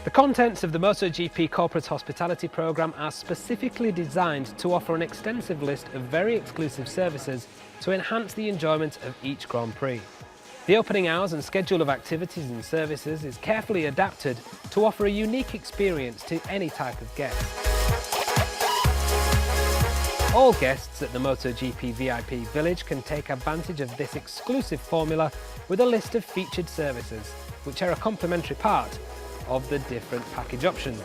The contents of the MotoGP Corporate Hospitality Programme are specifically designed to offer an extensive list of very exclusive services to enhance the enjoyment of each Grand Prix. The opening hours and schedule of activities and services is carefully adapted to offer a unique experience to any type of guest. All guests at the MotoGP VIP Village can take advantage of this exclusive formula with a list of featured services, which are a complementary part of the different package options.